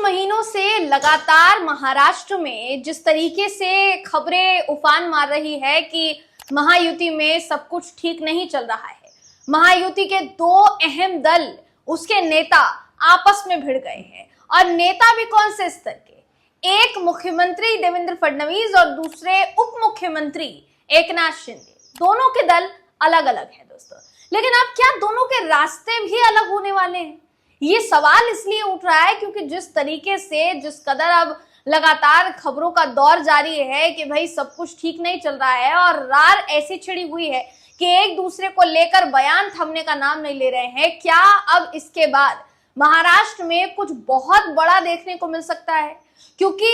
महीनों से लगातार महाराष्ट्र में जिस तरीके से खबरें उफान मार रही है कि महायुति में सब कुछ ठीक नहीं चल रहा है। महायुति के दो अहम दल, उसके नेता आपस में भिड़ गए हैं और नेता भी कौन से स्तर के, एक मुख्यमंत्री देवेंद्र फडणवीस और दूसरे उप मुख्यमंत्री एकनाथ शिंदे। दोनों के दल अलग अलग हैं दोस्तों, लेकिन अब क्या दोनों के रास्ते भी अलग होने वाले हैं? ये सवाल इसलिए उठ रहा है क्योंकि जिस तरीके से जिस कदर अब लगातार खबरों का दौर जारी है कि भाई सब कुछ ठीक नहीं चल रहा है और रार ऐसी छिड़ी हुई है कि एक दूसरे को लेकर बयान थमने का नाम नहीं ले रहे हैं। क्या अब इसके बाद महाराष्ट्र में कुछ बहुत बड़ा देखने को मिल सकता है? क्योंकि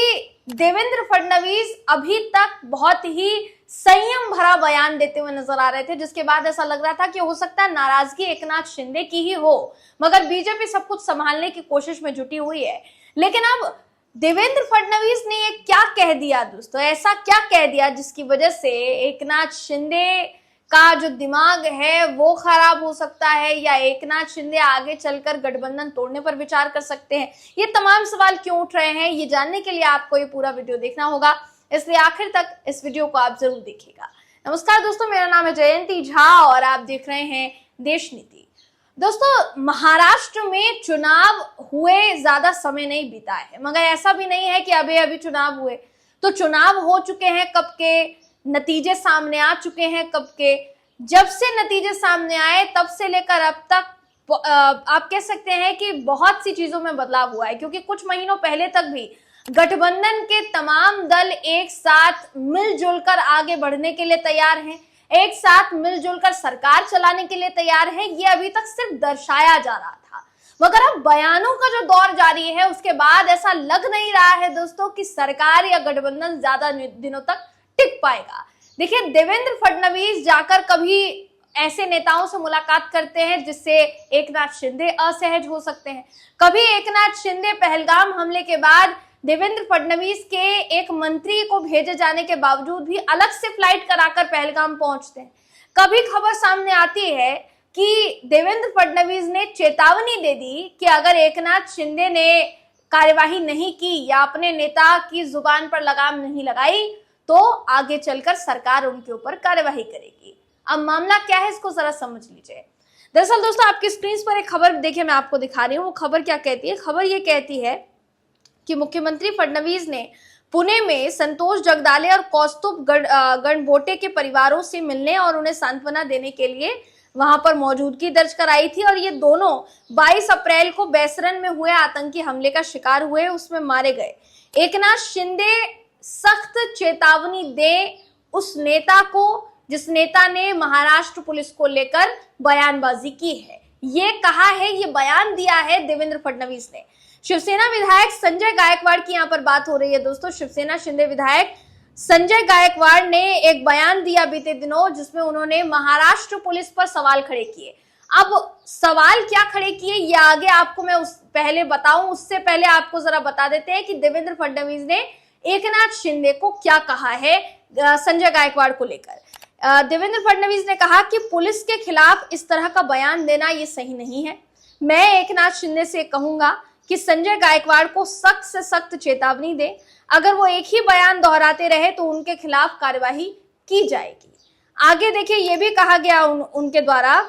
देवेंद्र फडणवीस अभी तक बहुत ही संयम भरा बयान देते हुए नजर आ रहे थे, जिसके बाद ऐसा लग रहा था कि हो सकता है नाराजगी एकनाथ शिंदे की ही हो, मगर बीजेपी सब कुछ संभालने की कोशिश में जुटी हुई है। लेकिन अब देवेंद्र फडणवीस ने ये क्या कह दिया दोस्तों, ऐसा क्या कह दिया जिसकी वजह से एकनाथ शिंदे का जो दिमाग है वो खराब हो सकता है, या एकनाथ शिंदे आगे चलकर गठबंधन तोड़ने पर विचार कर सकते हैं? ये तमाम सवाल क्यों उठ रहे हैं, ये जानने के लिए आपको ये पूरा वीडियो देखना होगा, इसलिए आखिर तक इस वीडियो को आप जरूर देखिएगा। नमस्कार दोस्तों, मेरा नाम है जयंती झा और आप देख रहे हैं देश नीति। दोस्तों, महाराष्ट्र में चुनाव हुए ज्यादा समय नहीं बीता है, मगर ऐसा भी नहीं है कि अभी अभी चुनाव हुए। तो चुनाव हो चुके हैं कब के, नतीजे सामने आ चुके हैं कब के। जब से नतीजे सामने आए तब से लेकर अब तक आप कह सकते हैं कि बहुत सी चीजों में बदलाव हुआ है, क्योंकि कुछ महीनों पहले तक भी गठबंधन के तमाम दल एक साथ मिलजुल कर आगे बढ़ने के लिए तैयार हैं, एक साथ मिलजुल कर सरकार चलाने के लिए तैयार हैं। ये अभी तक सिर्फ दर्शाया जा रहा था, मगर अब बयानों का जो दौर जारी है उसके बाद ऐसा लग नहीं रहा है दोस्तों कि सरकार या गठबंधन ज्यादा दिनों तक टिक पाएगा। देखिए, देवेंद्र फडणवीस जाकर कभी ऐसे नेताओं से मुलाकात करते हैं जिससे एकनाथ शिंदे असहज हो सकते हैं। कभी एकनाथ शिंदे पहलगाम हमले के बाद देवेंद्र फडणवीस के एक मंत्री को भेजे जाने के बावजूद भी अलग से फ्लाइट कराकर पहलगाम पहुंचते हैं। कभी खबर सामने आती है कि देवेंद्र फडणवीस ने चेतावनी दे दी कि अगर एकनाथ शिंदे ने कार्यवाही नहीं की या अपने नेता की जुबान पर लगाम नहीं लगाई तो आगे चलकर सरकार उनके ऊपर कार्यवाही करेगी। अब मामला क्या है, इसको जरा समझ लीजिए। दरअसल दोस्तों, आपकी स्क्रीन पर एक खबर देखिए, मैं आपको दिखा रही हूँ। वो खबर क्या कहती है? खबर ये कहती है कि मुख्यमंत्री फडणवीस ने पुणे में संतोष जगदाले और कौस्तुभ गणबोटे के परिवारों से मिलने और उन्हें सांत्वना देने के लिए वहां पर मौजूदगी दर्ज कराई थी। और ये दोनों 22 अप्रैल को बैसरन में हुए आतंकी हमले का शिकार हुए, उसमें मारे गए। एकनाथ शिंदे सख्त चेतावनी दे उस नेता को जिस नेता ने महाराष्ट्र पुलिस को लेकर बयानबाजी की है। ये कहा है, ये बयान दिया है देवेंद्र फडणवीस ने। शिवसेना विधायक संजय गायकवाड़ की यहाँ पर बात हो रही है दोस्तों। शिवसेना शिंदे विधायक संजय गायकवाड़ ने एक बयान दिया बीते दिनों, जिसमें उन्होंने महाराष्ट्र पुलिस पर सवाल खड़े किए। अब सवाल क्या खड़े किए ये आगे आपको मैं पहले बताऊं, उससे पहले आपको जरा बता देते हैं कि देवेंद्र फडणवीस ने एकनाथ शिंदे को क्या कहा है संजय गायकवाड़ को लेकर। देवेंद्र फडणवीस ने कहा कि पुलिस के खिलाफ इस तरह का बयान देना ये सही नहीं है। मैं एकनाथ शिंदे से कहूंगा कि संजय गायकवाड़ को सख्त से सख्त चेतावनी दे। अगर वो एक ही बयान दोहराते रहे तो उनके खिलाफ कार्यवाही की जाएगी। आगे देखिए, ये भी कहा गया उनके द्वारा,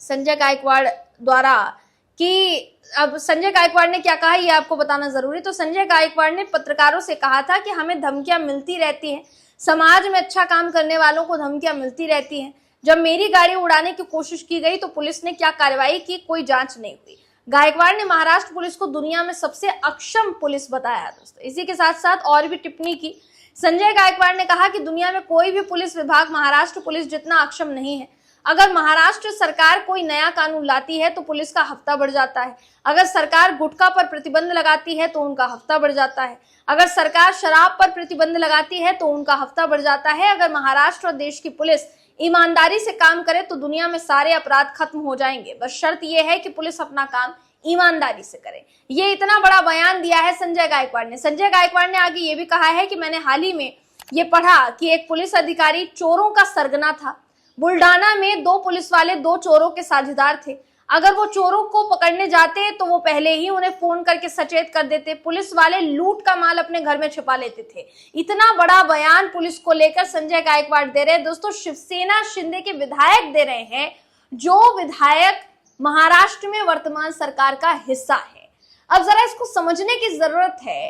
संजय गायकवाड़ द्वारा, कि अब संजय गायकवाड़ ने क्या कहा ये आपको बताना जरूरी। तो संजय गायकवाड़ ने पत्रकारों से कहा था कि हमें धमकियां मिलती रहती हैं, समाज में अच्छा काम करने वालों को धमकियां मिलती रहती हैं। जब मेरी गाड़ी उड़ाने की कोशिश की गई तो पुलिस ने क्या कार्रवाई की, कोई जांच नहीं हुई। गायकवाड़ ने महाराष्ट्र पुलिस को दुनिया में सबसे अक्षम पुलिस बताया दोस्तों। इसी के साथ साथ और भी टिप्पणी की। संजय गायकवाड़ ने कहा कि दुनिया में कोई भी पुलिस विभाग महाराष्ट्र पुलिस जितना अक्षम नहीं है। अगर महाराष्ट्र सरकार कोई नया कानून लाती है तो पुलिस का हफ्ता बढ़ जाता है। अगर सरकार गुटखा पर प्रतिबंध लगाती है तो उनका हफ्ता बढ़ जाता है। अगर सरकार शराब पर प्रतिबंध लगाती है तो उनका हफ्ता बढ़ जाता है। अगर महाराष्ट्र और देश की पुलिस ईमानदारी से काम करे तो दुनिया में सारे अपराध खत्म हो जाएंगे। बस शर्त यह है कि पुलिस अपना काम ईमानदारी से करे। ये इतना बड़ा बयान दिया है संजय गायकवाड़ ने। संजय गायकवाड़ ने आगे ये भी कहा है कि मैंने हाल ही में ये पढ़ा कि एक पुलिस अधिकारी चोरों का सरगना था। बुल्डाना में 2 पुलिस वाले 2 चोरों के साझेदार थे। अगर वो चोरों को पकड़ने जाते तो वो पहले ही उन्हें फोन करके सचेत कर देते। पुलिस वाले लूट का माल अपने घर में छिपा लेते थे। इतना बड़ा बयान पुलिस को लेकर संजय गायकवाड़ दे रहे हैं। दोस्तों, शिवसेना शिंदे के विधायक दे रहे हैं, जो विधायक महाराष्ट्र में वर्तमान सरकार का हिस्सा है। अब जरा इसको समझने की जरूरत है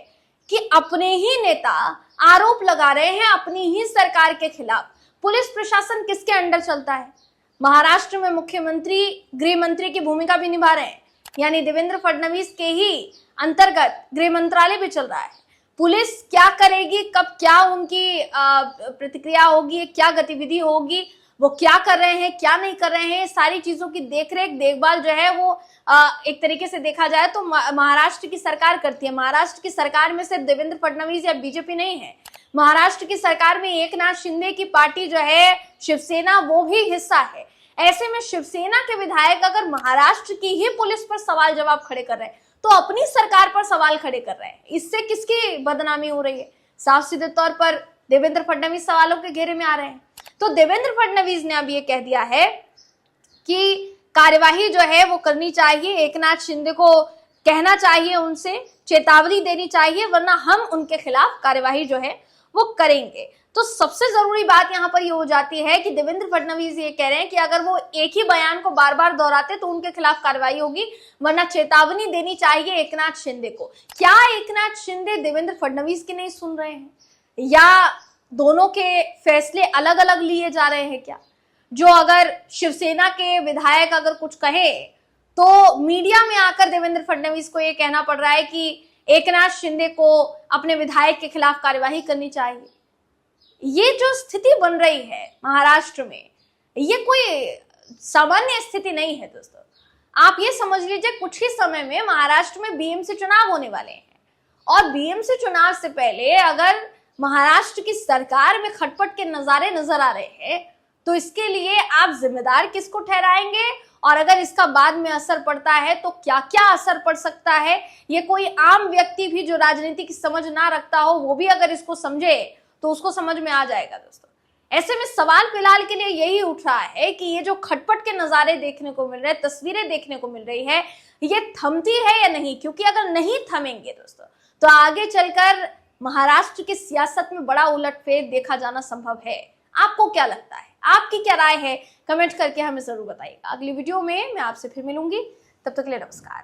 कि अपने ही नेता आरोप लगा रहे हैं अपनी ही सरकार के खिलाफ। पुलिस प्रशासन किसके अंडर चलता है? महाराष्ट्र में मुख्यमंत्री गृह मंत्री की भूमिका भी निभा रहे हैं, यानी देवेंद्र फडणवीस के ही अंतर्गत गृह मंत्रालय भी चल रहा है। पुलिस क्या करेगी, कब क्या उनकी प्रतिक्रिया होगी, क्या गतिविधि होगी, वो क्या कर रहे हैं, क्या नहीं कर रहे हैं, सारी चीजों की देखरेख देखभाल जो है वो एक तरीके से देखा जाए तो महाराष्ट्र की सरकार करती है। महाराष्ट्र की सरकार में सिर्फ देवेंद्र फडणवीस या बीजेपी नहीं है, महाराष्ट्र की सरकार में एकनाथ शिंदे की पार्टी जो है शिवसेना, वो भी हिस्सा है। ऐसे में शिवसेना के विधायक अगर महाराष्ट्र की ही पुलिस पर सवाल जवाब खड़े कर रहे हैं तो अपनी सरकार पर सवाल खड़े कर रहे हैं। इससे किसकी बदनामी हो रही है? साफ सीधे तौर पर देवेंद्र फडणवीस सवालों के घेरे में आ रहे हैं। तो देवेंद्र फडणवीस ने अब ये कह दिया है कि कार्यवाही जो है वो करनी चाहिए, एकनाथ शिंदे को कहना चाहिए, उनसे चेतावनी देनी चाहिए, वरना हम उनके खिलाफ कार्यवाही जो है वो करेंगे। तो सबसे जरूरी बात यहाँ पर ये हो जाती है कि देवेंद्र फडणवीस ये कह रहे हैं कि अगर वो एक ही बयान को बार बार दोहराते तो उनके खिलाफ कार्रवाई होगी, वरना चेतावनी देनी चाहिए एकनाथ शिंदे को। क्या एकनाथ शिंदे देवेंद्र फडणवीस की नहीं सुन रहे हैं, या दोनों के फैसले अलग अलग लिए जा रहे हैं क्या? जो अगर शिवसेना के विधायक अगर कुछ कहे तो मीडिया में आकर देवेंद्र फडणवीस को यह कहना पड़ रहा है कि एकनाथ शिंदे को अपने विधायक के खिलाफ कार्यवाही करनी चाहिए। ये जो स्थिति बन रही है महाराष्ट्र में, ये कोई सामान्य स्थिति नहीं है दोस्तों। आप ये समझ लीजिए कुछ ही समय में महाराष्ट्र में बीएमसी चुनाव होने वाले हैं, और बीएमसी चुनाव से पहले अगर महाराष्ट्र की सरकार में खटपट के नजारे नजर आ रहे हैं तो इसके लिए आप जिम्मेदार किसको ठहराएंगे, और अगर इसका बाद में असर पड़ता है तो क्या क्या असर पड़ सकता है, ये कोई आम व्यक्ति भी जो राजनीति की समझ ना रखता हो वो भी अगर इसको समझे तो उसको समझ में आ जाएगा दोस्तों। ऐसे में सवाल फिलहाल के लिए यही उठ रहा है कि ये जो खटपट के नजारे देखने को मिल रहे हैं, तस्वीरें देखने को मिल रही है, ये थमती है या नहीं? क्योंकि अगर नहीं थमेंगे दोस्तों तो आगे चलकर महाराष्ट्र की सियासत में बड़ा उलटफेर देखा जाना संभव है। आपको क्या लगता है? आपकी क्या राय है? कमेंट करके हमें जरूर बताइएगा। अगली वीडियो में मैं आपसे फिर मिलूंगी, तब तक के लिए नमस्कार।